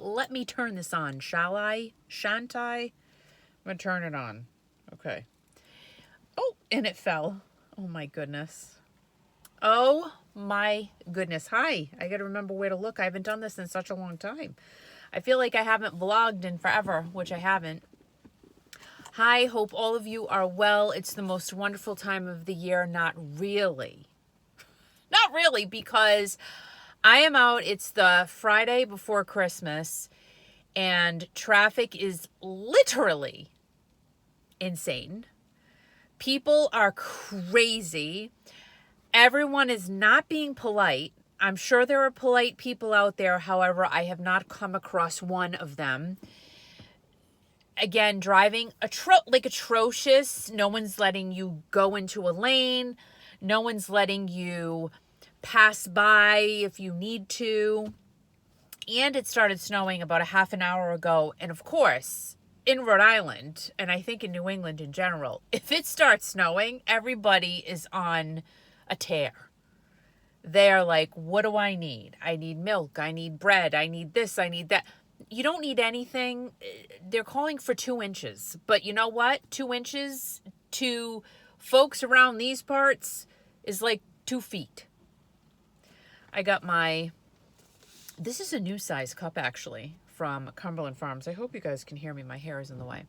Let me turn this on, shall I? Shan't I? I'm going to turn it on. Okay. Oh, and it fell. Oh, my goodness. Oh, my goodness. Hi. I got to remember where to look. I haven't done this in such a long time. I feel like I haven't vlogged in forever, which I haven't. Hi, hope all of you are well. It's the most wonderful time of the year. Not really. Not really, because I am out. It's the Friday before Christmas, and traffic is literally insane. People are crazy. Everyone is not being polite. I'm sure there are polite people out there. However, I have not come across one of them. Again, driving atrocious. No one's letting you go into a lane. No one's letting you pass by if you need to. And it started snowing about a half an hour ago. And of course, in Rhode Island, and I think in New England in general, if it starts snowing, everybody is on a tear. They're like, what do I need? I need milk. I need bread. I need this. I need that. You don't need anything. They're calling for 2 inches. But you know what? 2 inches to folks around these parts is like 2 feet. I got this is a new size cup actually from Cumberland Farms. I hope you guys can hear me. My hair is in the way.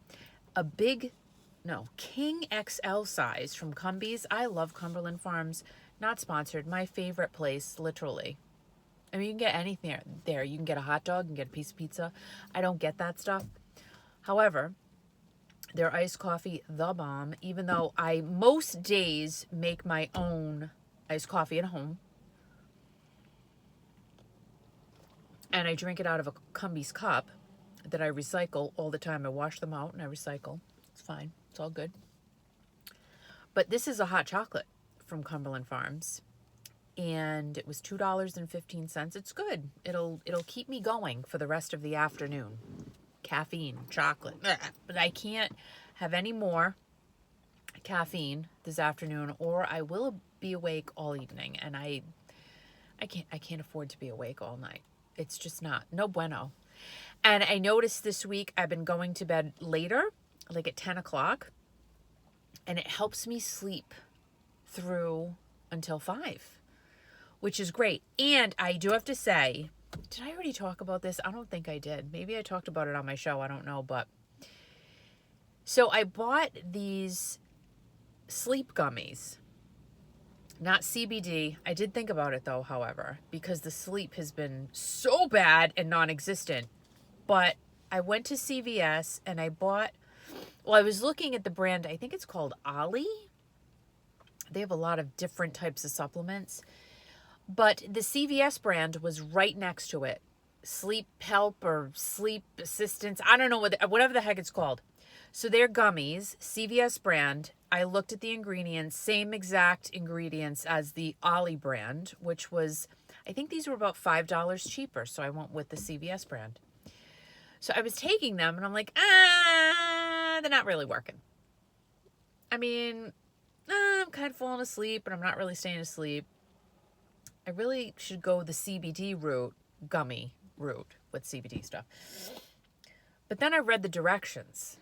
King XL size from Cumbies. I love Cumberland Farms. Not sponsored. My favorite place, literally. I mean, you can get anything there. You can get a hot dog, you can get a piece of pizza. I don't get that stuff. However, their iced coffee, the bomb, even though I most days make my own iced coffee at home. And I drink it out of a Cumbies cup that I recycle all the time. I wash them out and I recycle. It's fine. It's all good. But this is a hot chocolate from Cumberland Farms. And it was $2.15. It's good. It'll keep me going for the rest of the afternoon. Caffeine, chocolate. But I can't have any more caffeine this afternoon or I will be awake all evening. And I can't afford to be awake all night. It's just no bueno. And I noticed this week I've been going to bed later, like at 10 o'clock. And it helps me sleep through until 5. Which is great. And I do have to say, did I already talk about this? I don't think I did. Maybe I talked about it on my show. I don't know. But so I bought these sleep gummies. Not CBD. I did think about it though, however, because the sleep has been so bad and non-existent. But I went to CVS and I was looking at the brand. I think it's called Ollie. They have a lot of different types of supplements. But the CVS brand was right next to it. Sleep Help or Sleep Assistance. I don't know whatever the heck it's called. So they're gummies, CVS brand. I looked at the ingredients, same exact ingredients as the Ollie brand, which was, I think these were about $5 cheaper. So I went with the CVS brand. So I was taking them and I'm like, they're not really working. I mean, I'm kind of falling asleep, but I'm not really staying asleep. I really should go the CBD gummy route with CBD stuff. But then I read the directions.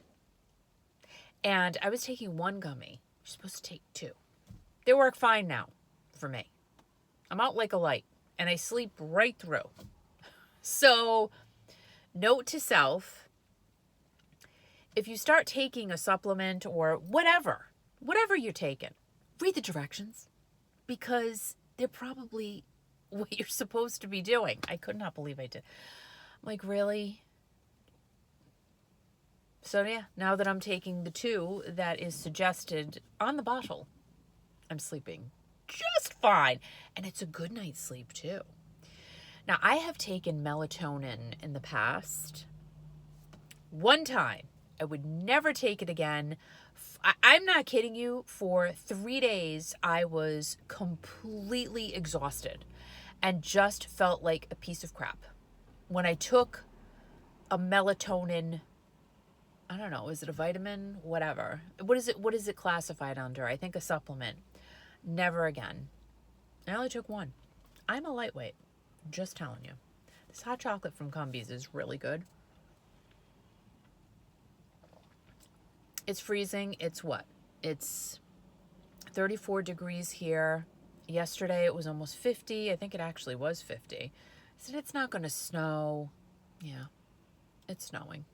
And I was taking 1 gummy. You're supposed to take 2. They work fine now for me. I'm out like a light. And I sleep right through. So, note to self, if you start taking a supplement or whatever you're taking, read the directions. Because they're probably what you're supposed to be doing. I could not believe I did. I'm like, really? So yeah, now that I'm taking the 2 that is suggested on the bottle, I'm sleeping just fine. And it's a good night's sleep too. Now, I have taken melatonin in the past. One time. I would never take it again. I'm not kidding you. For 3 days, I was completely exhausted and just felt like a piece of crap. When I took a melatonin, I don't know, is it a vitamin? Whatever. What is it classified under? I think a supplement. Never again. I only took 1. I'm a lightweight. Just telling you. This hot chocolate from Cumbies is really good. It's freezing. It's what? It's 34 degrees here. Yesterday it was almost 50. I think it actually was 50. I said, it's not going to snow. Yeah, it's snowing.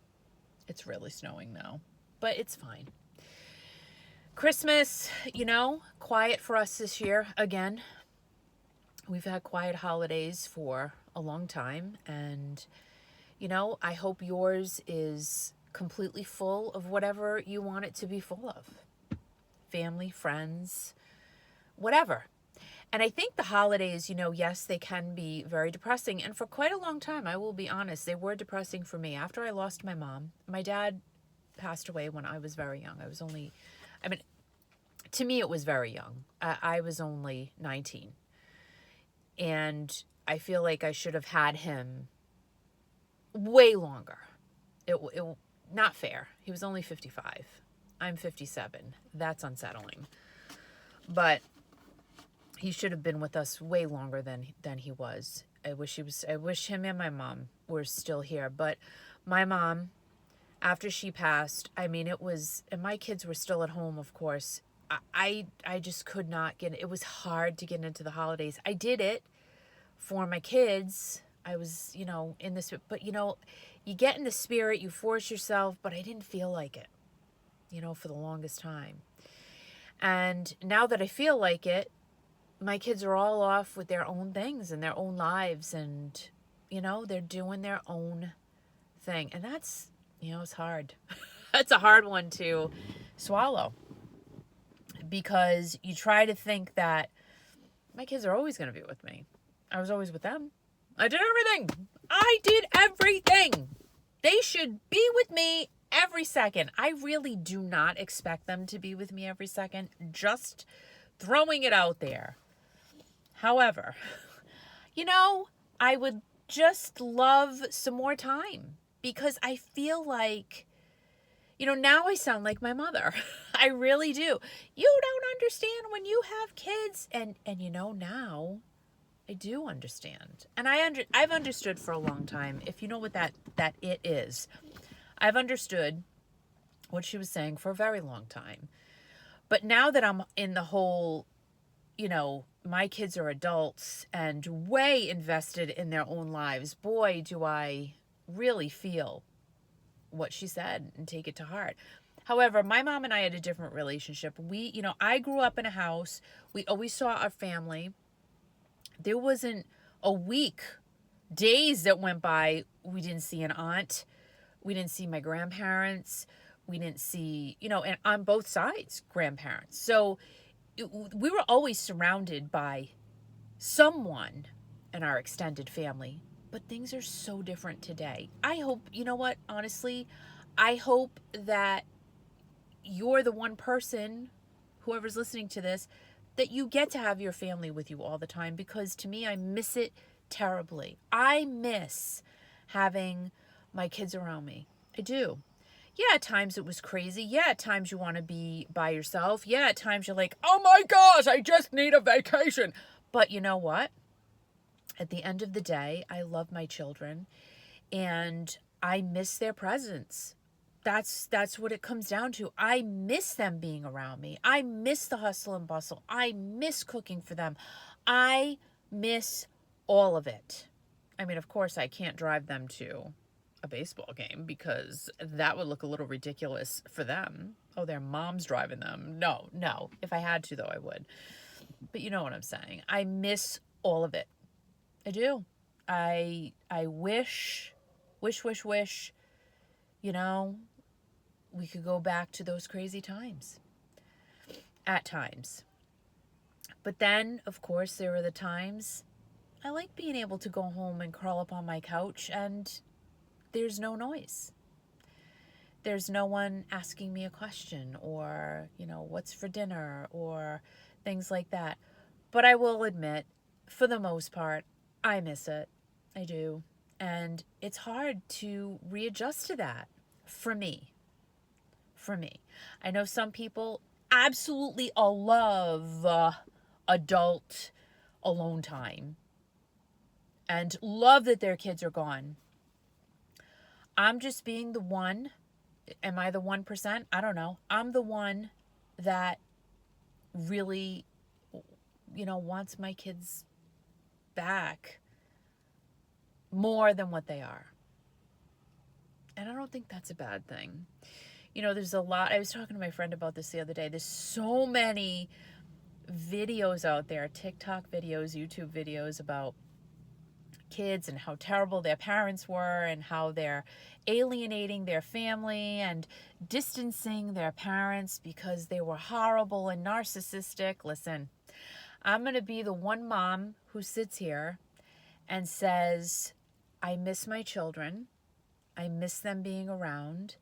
It's really snowing now, but it's fine. Christmas, quiet for us this year again. We've had quiet holidays for a long time, and I hope yours is completely full of whatever you want it to be full of. Family, friends, whatever. And I think the holidays, yes, they can be very depressing. And for quite a long time, I will be honest, they were depressing for me. After I lost my mom, my dad passed away when I was very young. To me, it was very young. I was only 19. And I feel like I should have had him way longer. It not fair. He was only 55. I'm 57. That's unsettling. But he should have been with us way longer than he was. I wish him and my mom were still here. But my mom, after she passed, it was, and my kids were still at home, of course. I just could not it was hard to get into the holidays. I did it for my kids. I was, in this, but you get in the spirit, you force yourself, but I didn't feel like it, for the longest time. And now that I feel like it, my kids are all off with their own things and their own lives, and, they're doing their own thing. And that's, it's hard. That's a hard one to swallow, because you try to think that my kids are always going to be with me. I was always with them. I did everything. They should be with me every second. I really do not expect them to be with me every second. Just throwing it out there. However, I would just love some more time, because I feel like, now I sound like my mother. I really do. You don't understand when you have kids. And now I do understand. And I've understood for a long time, if you know what that it is. I've understood what she was saying for a very long time. But now that I'm in the whole, my kids are adults and way invested in their own lives, boy, do I really feel what she said and take it to heart. However, my mom and I had a different relationship. I grew up in a house. We always saw our family. There wasn't a week, days that went by, we didn't see an aunt. We didn't see my grandparents. We didn't see, and on both sides, grandparents. So we were always surrounded by someone in our extended family. But things are so different today. I hope, honestly, I hope that you're the one person, whoever's listening to this, that you get to have your family with you all the time, because to me, I miss it terribly. I miss having my kids around me. I do. Yeah, at times it was crazy. Yeah, at times you want to be by yourself. Yeah, at times you're like, oh my gosh, I just need a vacation. But you know what? At the end of the day, I love my children and I miss their presence. That's what it comes down to. I miss them being around me. I miss the hustle and bustle. I miss cooking for them. I miss all of it. Of course, I can't drive them to a baseball game because that would look a little ridiculous for them. Oh, their mom's driving them. No. If I had to, though, I would. But you know what I'm saying. I miss all of it. I do. I wish, we could go back to those crazy times. At times. But then, of course, there are the times I like being able to go home and curl up on my couch and there's no noise. There's no one asking me a question or, what's for dinner or things like that. But I will admit, for the most part, I miss it. I do. And it's hard to readjust to that for me. I know some people absolutely love adult alone time. and love that their kids are gone. I'm just being the one. Am I the 1%? I don't know. I'm the one that really, wants my kids back more than what they are. And I don't think that's a bad thing. There's a lot. I was talking to my friend about this the other day. There's so many videos out there, TikTok videos, YouTube videos about kids and how terrible their parents were and how they're alienating their family and distancing their parents because they were horrible and narcissistic. Listen, I'm going to be the one mom who sits here and says, I miss my children. I miss them being around.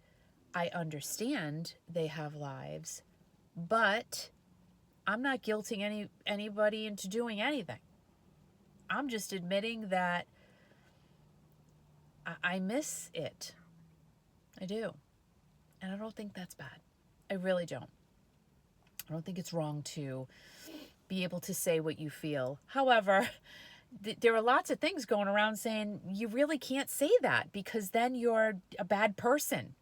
I understand they have lives, but I'm not guilting anybody into doing anything. I'm just admitting that I miss it. I do. And I don't think that's bad. I really don't. I don't think it's wrong to be able to say what you feel. However, there are lots of things going around saying you really can't say that because then you're a bad person.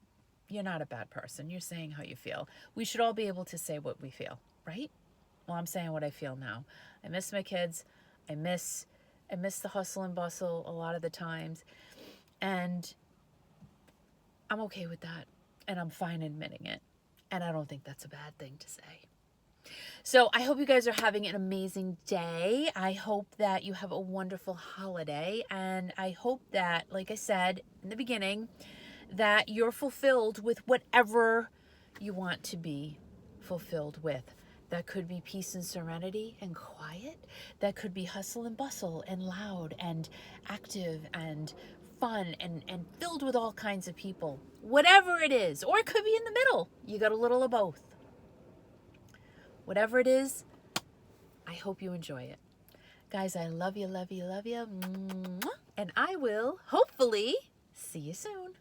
You're not a bad person. You're saying how you feel. We should all be able to say what we feel, right? Well, I'm saying what I feel now. I miss my kids. I miss the hustle and bustle a lot of the times. And I'm okay with that. And I'm fine admitting it. And I don't think that's a bad thing to say. So I hope you guys are having an amazing day. I hope that you have a wonderful holiday. And I hope that, like I said in the beginning, that you're fulfilled with whatever you want to be fulfilled with. That could be peace and serenity and quiet. That could be hustle and bustle and loud and active and fun and filled with all kinds of people. Whatever it is. Or it could be in the middle. You got a little of both. Whatever it is, I hope you enjoy it. Guys, I love you, love you, love you. And I will hopefully see you soon.